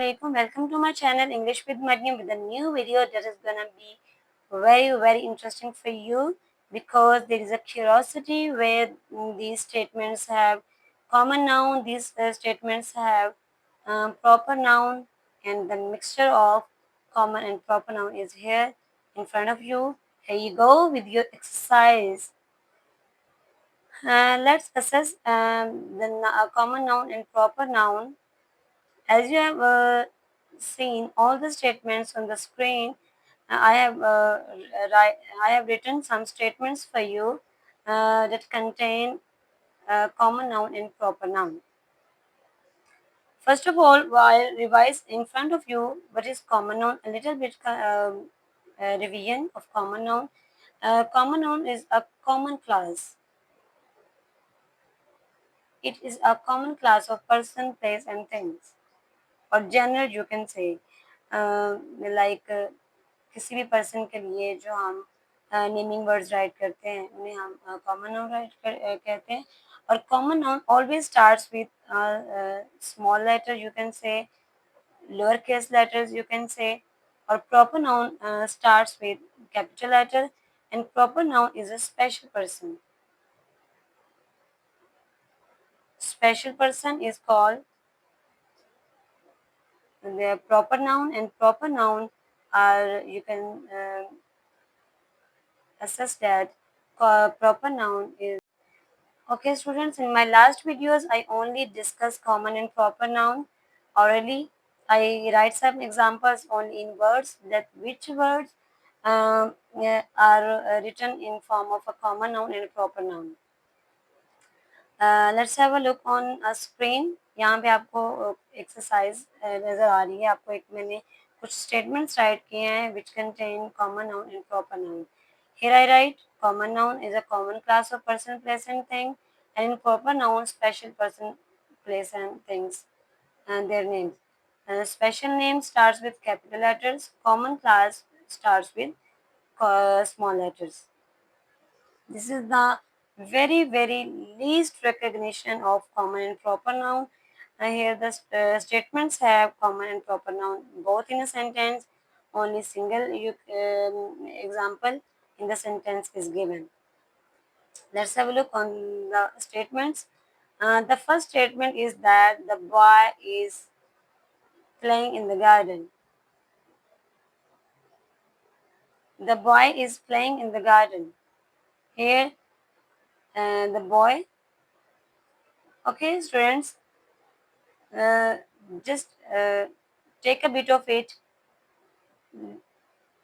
Assalamualaikum. Welcome to my channel English with Mariam with a new video that is gonna be very interesting for you because there is a curiosity where these statements have common noun, these statements have proper noun, and the mixture of common and proper noun is here in front of you. Here you go with your exercise. Let's assess the common noun and proper noun. As you have seen all the statements on the screen, I have I have written some statements for you that contain common noun and proper noun. First of all, while revise in front of you what is common noun, a little bit revision of common noun. Common noun is a common class. It is a common class of person, place, and things. और general you can से like किसी भी person के लिए जो हम naming words right करते हैं उन्हें हम कॉमन नाउन कहते हैं और common noun always starts with small letter you can say lower case letters you can say और proper noun starts with capital letter and proper noun is a special person is called the proper noun, and proper noun are you can assess that proper noun is okay. Students, in my last videos I only discussed common and proper noun orally. I write some examples only in words, that which words are written in form of a common noun and a proper noun. Let's have a look on a screen. यहाँ पे आपको exercise नज़र आ रही है. आपको एक मैंने कुछ स्टेटमेंट्स राइट किए हैं which contain common noun and proper noun. Here I write common noun is a common class of person, place and thing, and in proper noun special person, place and things and their names. Special name starts with capital letters. Common class starts with small letters. This is the very least recognition of common and proper noun. Here the statements have common and proper noun both in a sentence. Only single example in the sentence is given. Let's have a look on the statements. The first statement is that the boy is playing in the garden. The boy is playing in the garden. Here, the boy. Okay, students, just take a bit of it.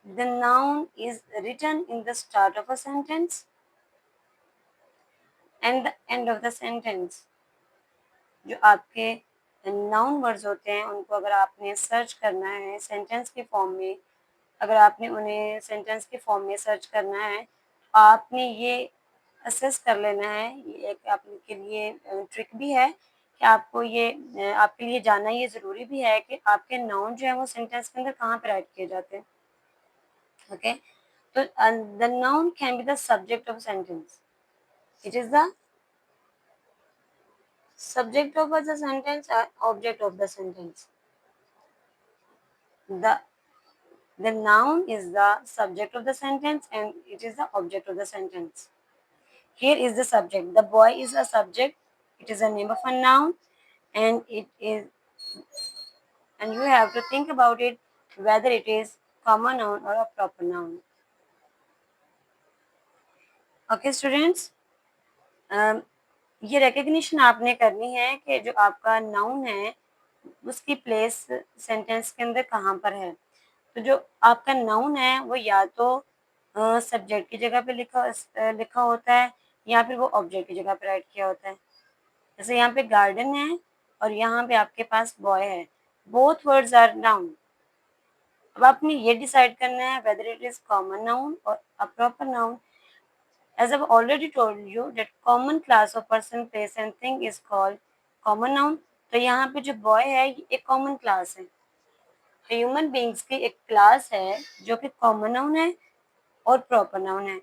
The noun is written in the start of a sentence and the end of the sentence. जो आपके noun words होते हैं उनको अगर आपने search करना है sentence के फॉर्म में, अगर आपने उन्हें सेंटेंस के फॉर्म में सर्च करना है, आपने ये असेस कर लेना है. ये एक आपके लिए ट्रिक भी है कि आपको ये आपके लिए जानना ये ज़रूरी भी है कि आपके नाउन जो है वो सेंटेंस के अंदर कहाँ पे राइट किए जाते हैं. ओके, तो the noun can be the subject of sentence. It is the subject of the sentence or object of the sentence. The noun is the subject of the sentence and it is the object of the sentence. Here is the subject. The boy is a subject. It is a name of a noun and it is, and you have to think about it whether it is common noun or a proper noun. Okay students, ये recognition आपने करनी है कि जो आपका noun है उसकी place sentence के अंदर कहाँ पर है. तो जो आपका नाउन है वो या तो सब्जेक्ट की जगह पे लिखा होता है या फिर वो ऑब्जेक्ट की जगह पे राइट किया होता है. जैसे यहाँ पे गार्डन है और यहाँ पे आपके पास बॉय है. Both words are noun. अब आपने ये डिसाइड करना है whether it is common noun और a proper noun. As I've already told you that common class of person, place and thing is called common noun. तो यहाँ पे जो बॉय है ये एक कॉमन क्लास है. ह्यूमन बींग्स की एक क्लास है जो कि कॉमन नाउन है और प्रॉपर नाउन है.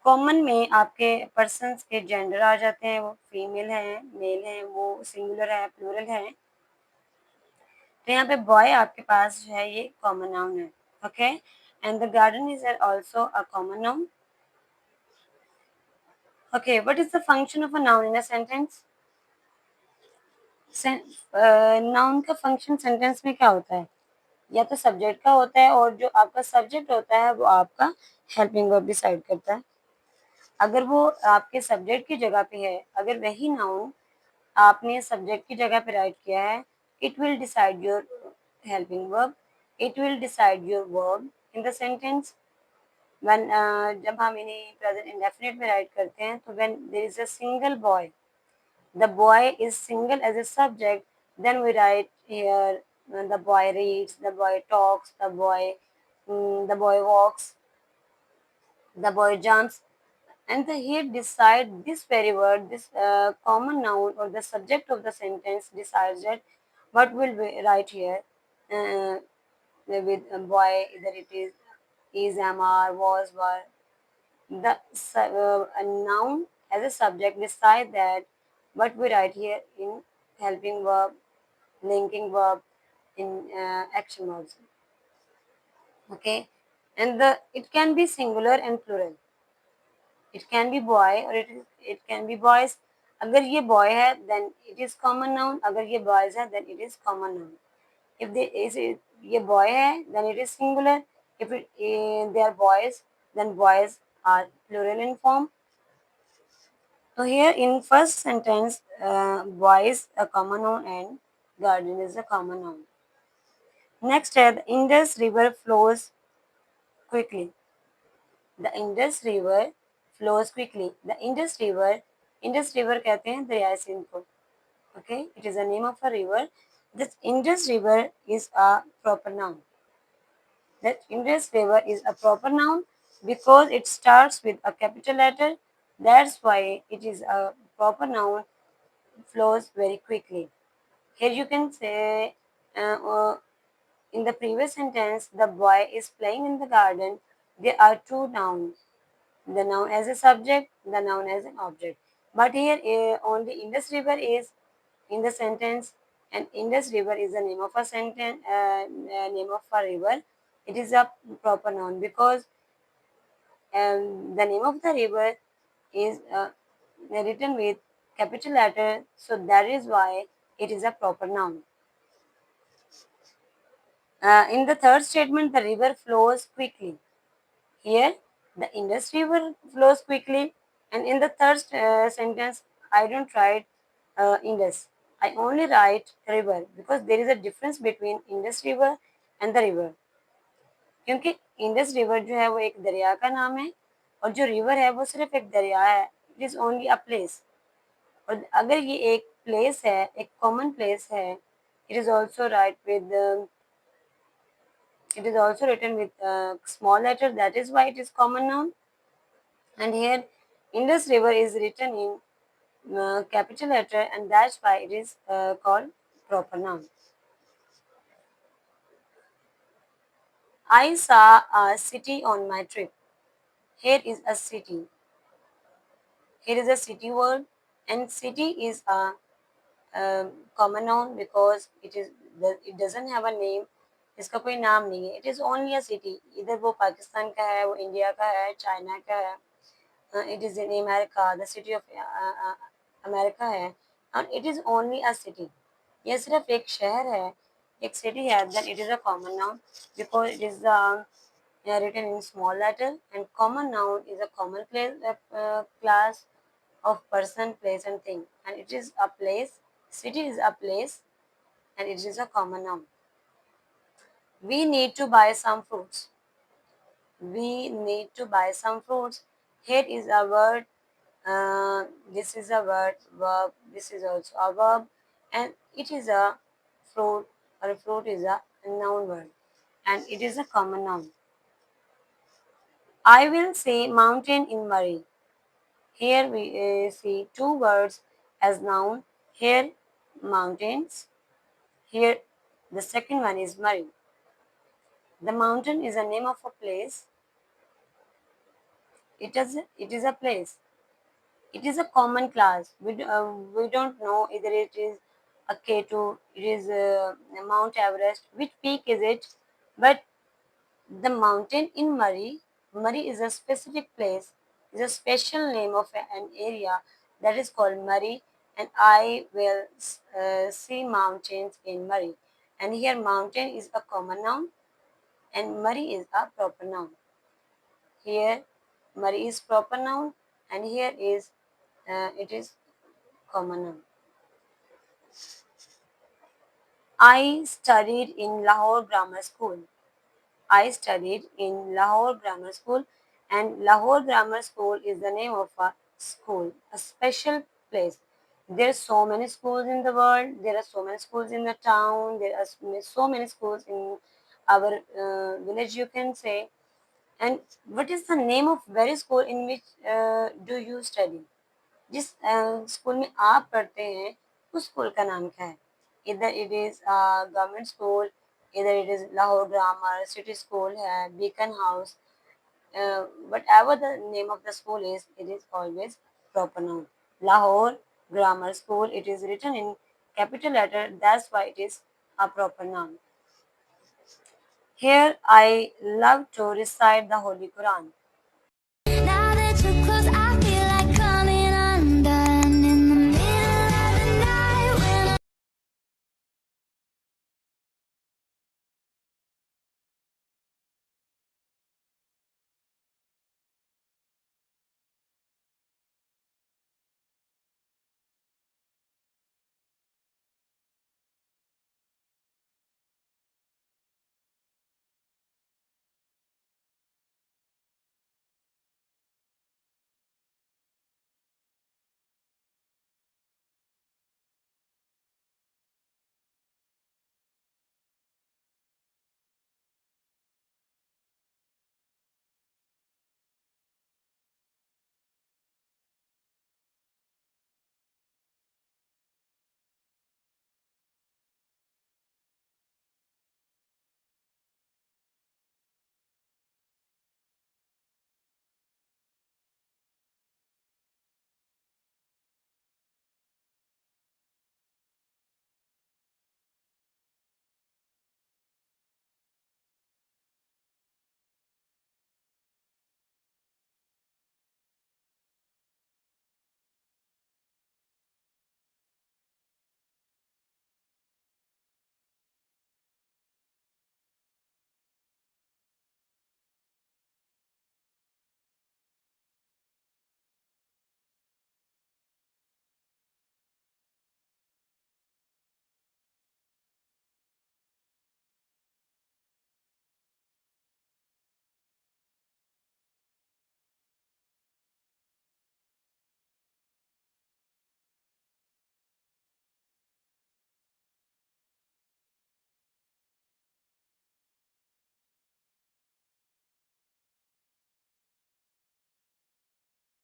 कॉमन में आपके पर्सन्स के जेंडर आ जाते हैं. वो फीमेल है, मेल है, वो सिंगुलर है, प्लूरल है. तो यहाँ पे बॉय आपके पास जो है ये कॉमन नाउन है, okay. And the garden is also a common noun. Okay, what is the function of a noun in a sentence? Noun का फंक्शन सेंटेंस में क्या होता है? या तो सब्जेक्ट का होता है, और जो आपका सब्जेक्ट होता है वो आपका हेल्पिंग वर्ब डिसाइड करता है। अगर वो आपके सब्जेक्ट की जगह पे है, अगर वही नाउन आपने सब्जेक्ट की जगह पे राइट किया है, it will decide your helping verb, it will decide your verb in the sentence. When जब हम इन्हें प्रेजेंट इंडेफिनिट में राइट करते हैं, तो when there is a single boy, the boy is single as a subject, then we write here the boy reads, the boy talks, the boy walks, the boy jumps, and the here decide this very word, this common noun or the subject of the sentence decides that what will we write here uh, with a boy, either it is, am, are, was, were. A noun as a subject decide that what we write here in helping verb, linking verb, in action verbs. Okay, and the it can be singular and plural. It can be boy or it can be boys. अगर ये boy है then it is common noun. अगर ये boys है then it is common noun. If ये boy है then it is singular. If they are boys then boys are plural in form. So here in first sentence, boy is a common noun and garden is a common noun. Next, the Indus River flows quickly. The Indus River flows quickly. The Indus River कहते हैं दरिया सिंध को. Okay, it is a name of a river. This Indus River is a proper noun. That Indus River is a proper noun because it starts with a capital letter. That's why it is a proper noun, flows very quickly. Here you can say in the previous sentence, the boy is playing in the garden. There are two nouns, the noun as a subject, the noun as an object. But here only Indus River is in the sentence, and Indus River is the name of a sentence, name of a river. It is a proper noun because the name of the river is written with capital letter, so that is why it is a proper noun. In the third statement, the river flows quickly. Here, the Indus River flows quickly, and in the third sentence, I don't write Indus. I only write river because there is a difference between Indus River and the river. क्योंकि Indus river जो है वो एक दरिया का नाम है, और जो रिवर है वो सिर्फ एक दरिया है. It is only a place. और अगर ये एक प्लेस है, एक कॉमन प्लेस है, it is also right with it is also written with a small letter, that is why it is common noun. And here Indus River is written in capital letter, and that's why it is called proper noun. I saw a city on my trip. Here is a city. Here is a city word, and city is a common noun because it doesn't have a name. इसका कोई नाम नहीं है. It is only a city. इधर वो पाकिस्तान का है, वो इंडिया का है, चाइना का है. It is in America, the city of America है, and it is only a city. ये सिर्फ एक शहर है, एक city है. Then it is a common noun because it is written in small letter, and common noun is a common place class of person, place, and thing, and it is a place. City is a place, and it is a common noun. We need to buy some fruits. We need to buy some fruits. Here is a word. This is a word, verb. This is also a verb, and it is a fruit, or a fruit is a noun word, and it is a common noun. I will say mountain in Murray. Here we see two words as noun. Here mountains. Here the second one is Murray. The mountain is a name of a place. It is a place. It is a common class. We don't know either it is a K2, it is Mount Everest. Which peak is it? But the mountain in Murray, Murray is a specific place, is a special name of an area that is called Murray, and I will see mountains in Murray. And here, mountain is a common noun, and Murray is a proper noun. Here, Murray is proper noun, and here is it is common noun. I studied in Lahore Grammar School. I studied in Lahore Grammar School, and Lahore Grammar School is the name of a school, a special place. There are so many schools in the world. There are so many schools in the town. There are so many schools in our village, you can say. And what is the name of very school in which do you study? जिस school में आप पढ़ते हैं उस school का नाम क्या है? इधर इट इज गवर्नमेंट स्कूल, इधर it is Lahore grammar city school है, beacon house, whatever the name of the school is, it is always proper noun. Lahore Grammar School, it is written in capital letter, that's why it is a proper noun. Here I love to recite the Holy Quran.